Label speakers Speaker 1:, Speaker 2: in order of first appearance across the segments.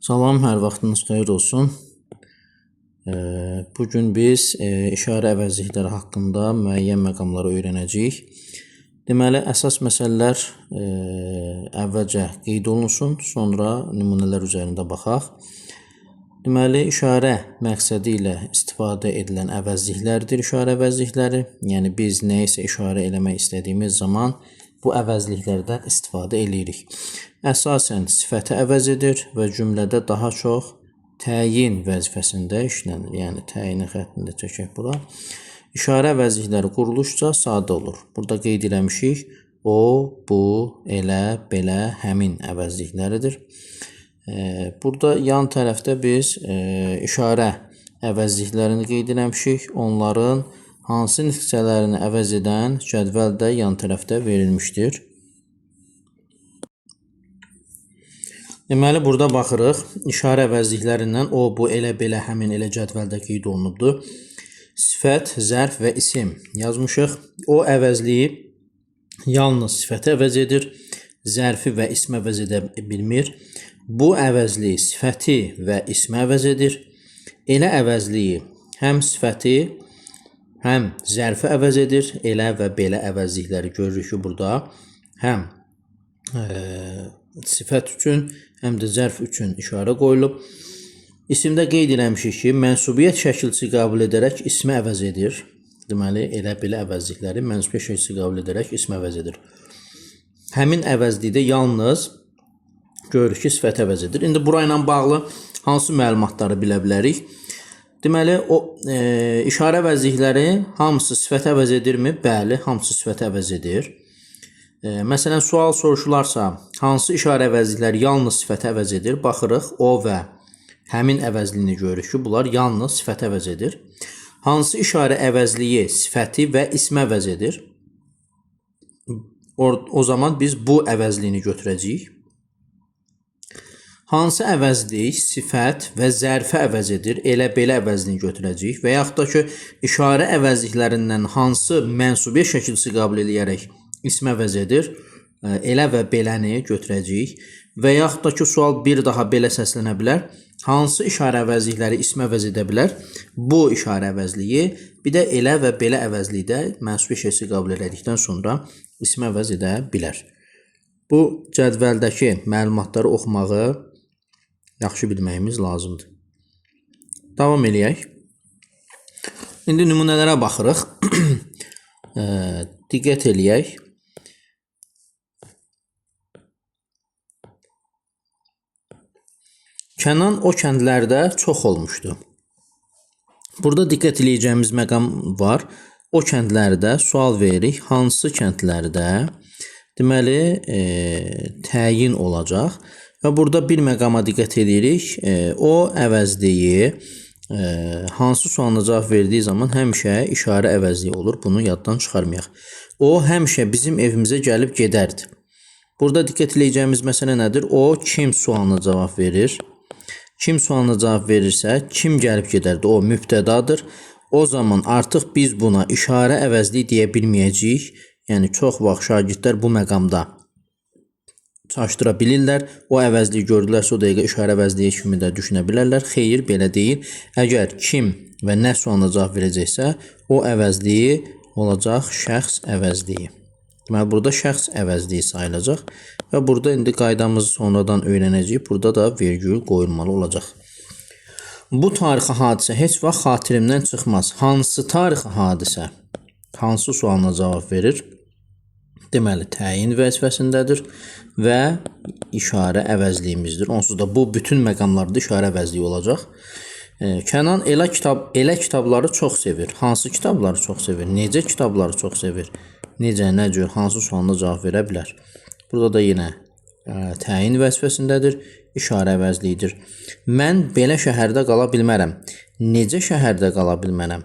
Speaker 1: Salam, hər vaxtınız xeyir olsun. Bugün biz işarə əvəzlikləri haqqında müəyyən məqamları öyrənəcəyik. Deməli, əsas məsələlər əvvəlcə qeyd olunsun, sonra nümunələr üzərində baxaq. Deməli, işarə məqsədi ilə istifadə edilən əvəzliklərdir işarə əvəzlikləri. Yəni, biz nəyisə işarə eləmək istədiyimiz zaman bu əvəzliklərdən istifadə edirik. Əsasən sifəti əvəz edir və cümlədə daha çox təyin vəzifəsində işlənir. Yəni, təyini xəttində çəkək bura. İşarə əvəzlikləri quruluşca sadə olur. Burada qeyd eləmişik. O, bu, elə, belə, həmin əvəzlikləridir. Burada yan tərəfdə biz işarə əvəzliklərini qeyd eləmişik. Onların hansı nitqçələrini əvəz edən cədvəl də yan tərəfdə verilmişdir. Deməli, burada baxırıq. İşarə əvəzliklərindən o, bu, elə, belə, həmin, elə cədvəldə qeyd olunubdur. Sifət, zərf və isim yazmışıq. O əvəzliyi yalnız sifəti əvəz edir, zərfi və ismi əvəz edə bilmir. Bu əvəzliyi sifəti və ismi əvəz edir. Elə əvəzliyi həm sifəti, həm zərfi əvəz edir. Elə və belə əvəzlikləri görürük ki, burada həm sifət üçün, həm də zərf üçün işarə qoyulub. İsimdə qeyd eləmişik ki, mənsubiyyət şəkilçisi qəbul edərək ismi əvəz edir. Deməli, elə belə əvəzlikləri mənsubiyyət şəkilçisi qəbul edərək ismi əvəz edir. Həmin əvəzlikdə yalnız görürük ki, sifət əvəz edir. İndi bura ilə bağlı hansı məlumatları bilə bilərik? Deməli, o işarə əvəzlikləri hamısı sifət əvəz edirmi? Bəli, hamısı sifət əvəz edir. Məsələn, sual soruşularsa, hansı işarə əvəzlikləri yalnız sifəti əvəz edir? Baxırıq, o və həmin əvəzliyini görürük ki, bunlar yalnız sifəti əvəz edir. Hansı işarə əvəzliyi sifəti və ismi əvəz edir? O zaman biz bu əvəzliyini götürəcəyik. Hansı əvəzlik sifət və zərfi əvəz edir? Elə belə əvəzliyini götürəcəyik. Və yaxud da ki, işarə əvəzliklərindən hansı mənsubiyyət şəkilçisi qəbul edərək ismi əvəz edir? Elə və beləni götürəcəyik. Və yaxud da ki, sual bir daha belə səslənə bilər. Hansı işarə əvəzlikləri ismi əvəz edə bilər? Bu işarə əvəzliyi, bir də elə və belə əvəzlikdə mənsubiyyət şəkilçisi qəbul edildikdən sonra ismi əvəz edə bilər. Bu cədvəldəki məlumatları oxumağı yaxşı bilməyimiz lazımdır. Davam eləyək. İndi nümunələrə baxırıq. Diqqət eləyək. Kənan o kəndlərdə çox olmuşdu. Burada diqqət eləyəcəyimiz məqam var. O kəndlərdə sual veririk. Hansı kəndlərdə? Deməli, təyin olacaq. Və burada bir məqama diqqət edirik. O əvəzliyi hansı sualına cavab verdiyi zaman həmişə işarə əvəzliyi olur. Bunu yaddan çıxarmayaq. O həmişə bizim evimizə gəlib gedərdi. Burada diqqət eləyəcəyimiz məsələ nədir? O kim sualına cavab verir? Kim sualına cavab verirsə, kim gəlib gedərdi? O mübtədadır. O zaman artıq biz buna işarə əvəzliyi deyə bilməyəcəyik. Yəni, çox vaxt şagirdlər bu məqamda çaşdıra bilirlər. O əvəzliyi gördülərsə, o dəqiqə işarə əvəzliyi kimi də düşünə bilərlər. Xeyr, belə deyil. Əgər kim və nə sualına cavab verəcəksə, o əvəzliyi olacaq şəxs əvəzliyi. Deməli, burada şəxs əvəzliyi sayılacaq və burada indi qaydamızı sonradan öyrənəcəyik. Burada da vergül qoyulmalı olacaq. Bu tarixi hadisə heç vaxt xatirimdən çıxmaz. Hansı tarixi hadisə? Hansı sualına cavab verir? Deməli, təyin vəzifəsindədir və işarə əvəzliyimizdir. Onsuz da bu bütün məqamlarda işarə əvəzliyi olacaq. Kənan elə kitabları çox sevir. Hansı kitabları çox sevir? Necə kitabları çox sevir? Necə, nə cür, hansı sualına cavab verə bilər? Burada da yenə təyin vəzifəsindədir, işarə əvəzliyidir. Mən belə şəhərdə qala bilmərəm. Necə şəhərdə qala bilmərəm?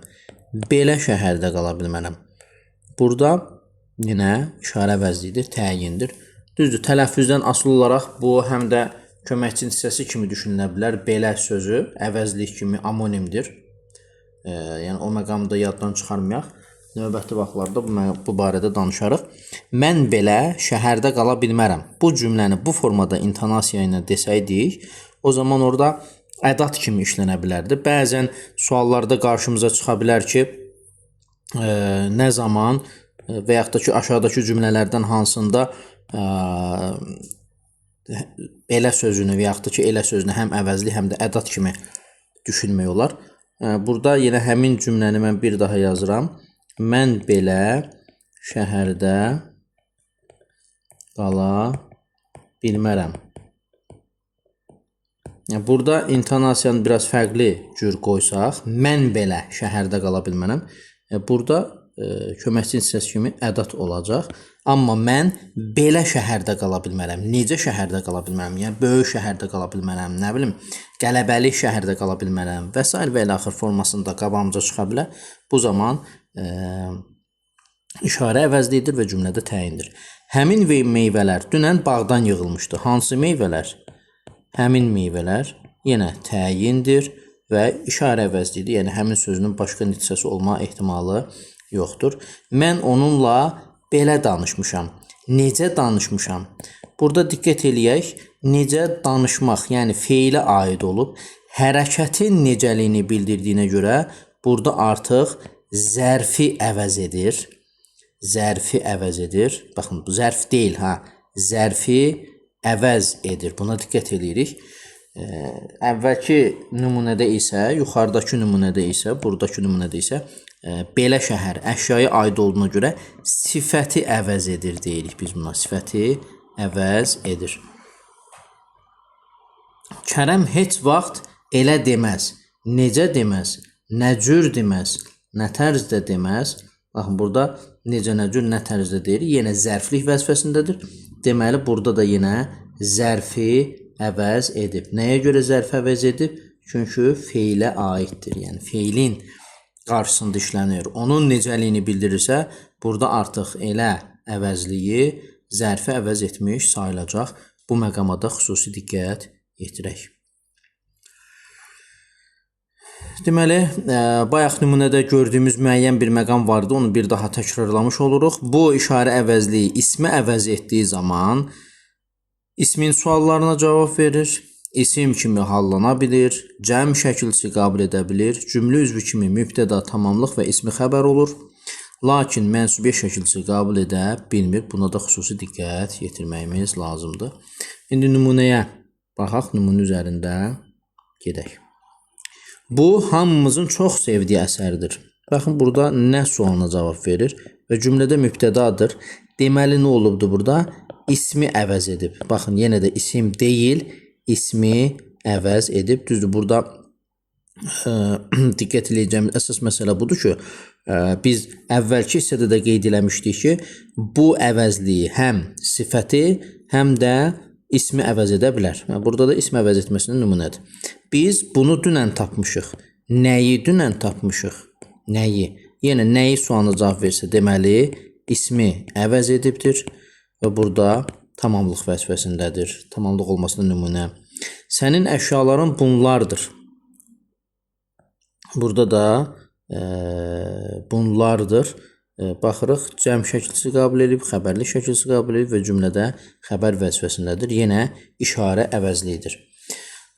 Speaker 1: Belə şəhərdə qala bilmərəm. Burada yenə işarə əvəzliyidir, təyindir. Düzdür, tələffüzdən asılı olaraq bu həm də köməkçi hissəsi kimi düşünülə bilər. Belə sözü əvəzlik kimi amonimdir. Yəni, o məqamı da yaddan çıxarmayaq. Növbəti vaxtlarda bu barədə danışarıq. Mən belə şəhərdə qala bilmərəm. Bu cümləni bu formada intonasiya ilə desəydik, o zaman orada ədat kimi işlənə bilərdi. Bəzən suallarda qarşımıza çıxa bilər ki, nə zaman və yaxud da ki, aşağıdakı cümlələrdən hansında belə sözünü və yaxud da ki, elə sözünü həm əvəzli, həm də ədat kimi düşünmək olar. Burada yenə həmin cümləni mən bir daha yazıram. Mən belə şəhərdə qala bilmərəm. Burada intonasiyanı biraz fərqli cür qoysaq, mən belə şəhərdə qala bilmərəm. Burada köməkçi hissəsi kimi ədat olacaq. Amma mən belə şəhərdə qala bilmərəm. Necə şəhərdə qala bilmərəm? Yəni böyük şəhərdə qala bilmərəm, nə bilim, qələbəli şəhərdə qala bilmərəm və s. və ilə axır formasında qabağımıza çıxa bilər. Bu zaman işarə əvəzlidir və cümlədə təyindir. Həmin meyvələr dünən bağdan yığılmışdı. Hansı meyvələr? Həmin meyvələr yenə təyindir və işarə əvəzlidir. Yəni həmin sözünün başqa neçəsi olma ehtimalı yoxdur. Mən onunla belə danışmışam. Necə danışmışam? Burada diqqət eləyək. Necə danışmaq, yəni feilə aid olub, hərəkətin necəliyini bildirdiyinə görə burada artıq zərfi əvəz edir. Zərfi əvəz edir. Baxın, bu zərf deyil, zərfi əvəz edir. Buna diqqət eləyirik. Əvvəlki nümunədə isə, yuxarıdakı nümunədə isə, buradakı nümunədə isə belə şəhər əşyaya aid olduğuna görə sifəti əvəz edir deyirik biz buna. Sifəti əvəz edir. Kərəm heç vaxt elə deməz. Necə deməz? Nə cür deməz? Nə tərzdə deməz? Baxın, burada necə, nə cür, nə tərzdə deyirik. Yenə zərflik vəzifəsindədir. Deməli, burada da yenə zərfi əvəz edib. Nəyə görə zərfi əvəz edib? Çünki feilə aiddir. Yəni, feilin qarşısında işlənir. Onun necəliyini bildirirsə, burada artıq elə əvəzliyi zərfi əvəz etmiş sayılacaq. Bu məqama da xüsusi diqqət yetirək. Deməli, bayaq nümunədə gördüyümüz müəyyən bir məqam vardı. Onu bir daha təkrarlamış oluruq. Bu işarə əvəzliyi ismi əvəz etdiyi zaman ismin suallarına cavab verir. İsim kimi hallana bilir, cəm şəkilçisi qəbul edə bilir, cümlə üzvü kimi mübtəda, tamamlıq və ismi xəbər olur. Lakin mənsubiyyət şəkilçisi qəbul edə bilmir. Buna da xüsusi diqqət yetirməyimiz lazımdır. İndi nümunəyə baxaq, nümunə üzərində gedək. Bu, hamımızın çox sevdiyi əsərdir. Baxın, burada nə sualına cavab verir və cümlədə mübtədadır. Deməli, nə olubdur burada? İsmi əvəz edib. Baxın, yenə də isim deyil, ismi əvəz edib. Düzdür, burada diqqət edəcəyimiz əsas məsələ budur ki, biz əvvəlki hissədə də qeyd eləmişdik ki, bu əvəzliyi həm sifəti, həm də ismi əvəz edə bilər. Burada da ismi əvəz etməsinin nümunədir. Biz bunu dünən tapmışıq. Nəyi dünən tapmışıq? Nəyi? Yəni, nəyi sualına cavab versə, deməli, ismi əvəz edibdir və burada tamamlıq vəzifəsindədir. Tamamlıq olmasına nümunə. Sənin əşyaların bunlardır. Burada da bunlardır. Baxırıq, cəm şəkilçisi qəbul edib, xəbərli şəkilçisi qəbul edib və cümlədə xəbər vəzifəsindədir. Yenə işarə əvəzliyidir.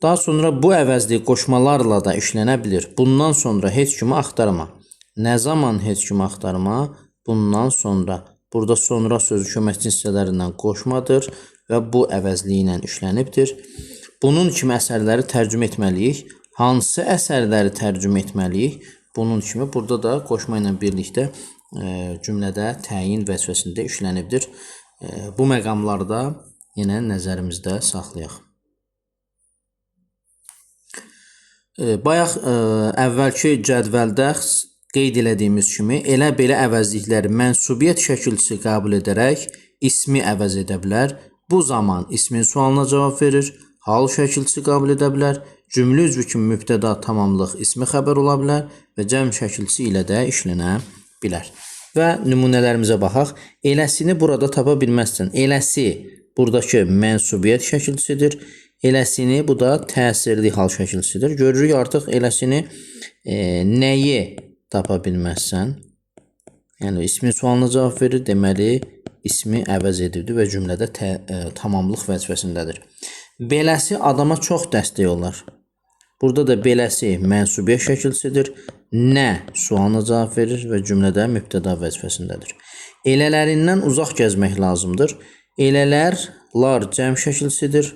Speaker 1: Daha sonra bu əvəzlik qoşmalarla da işlənə bilir. Bundan sonra heç kimi axtarma. Nə zaman heç kimi axtarma? Bundan sonra. Burada sonra sözü köməkçi hissələrindən qoşmadır və bu əvəzliyi ilə işlənibdir. Bunun kimi əsərləri tərcümə etməliyik. Hansı əsərləri tərcümə etməliyik? Bunun kimi burada da qoşma ilə birlikdə cümlədə təyin vəzifəsində işlənibdir. Bu məqamlarda yenə nəzərimizdə saxlayaq. Bayaq əvvəlki cədvəldə qeyd elədiyimiz kimi elə belə əvəzlikləri mənsubiyyət şəkilçisi qəbul edərək ismi əvəz edə bilər. Bu zaman ismin sualına cavab verir, hal şəkilçisi qəbul edə bilər, cümlə üzvü kimi mübtəda, tamamlıq, ismi xəbər ola bilər və cəm şəkilçisi ilə də işlənə bilər. Və nümunələrimizə baxaq. Eləsini burada tapa bilməzsən. Eləsi buradakı mənsubiyyət şəkilçisidir. Eləsini bu da təsirli hal şəkilçisidir. Görürük artıq eləsini nəyi tapa bilməzsən? Yəni ismin sualına cavab verir. Deməli ismi əvəz edildi və cümlədə tamamlıq vəzifəsindədir. Beləsi adama çox dəstək olar. Burada da beləsi mənsubiyyət şəkilçisidir. Nə sualına cavab verir və cümlədə mübtəda vəzifəsindədir. Elələrindən uzaq gəzmək lazımdır. Elələr, lar cəm şəkilçisidir.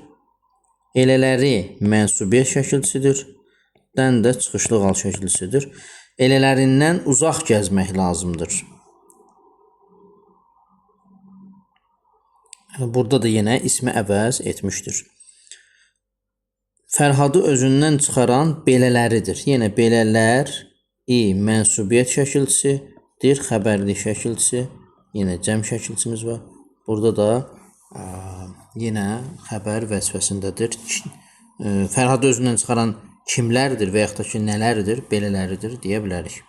Speaker 1: Elələri mənsubiyyət şəkilçisidir. Dən də çıxışlı qal şəkilçisidir. Elələrindən uzaq gəzmək lazımdır. Burada da yenə ismi əvəz etmişdir. Fərhadı özündən çıxaran belələridir. Yenə belələr mənsubiyyət şəkilçisidir, xəbərli şəkilçisi, yenə cəm şəkilçimiz var. Burada da yenə xəbər vəzifəsindədir. Fərhadı özündən çıxaran kimlərdir və yaxud da ki, nələrdir, belələridir deyə bilərik.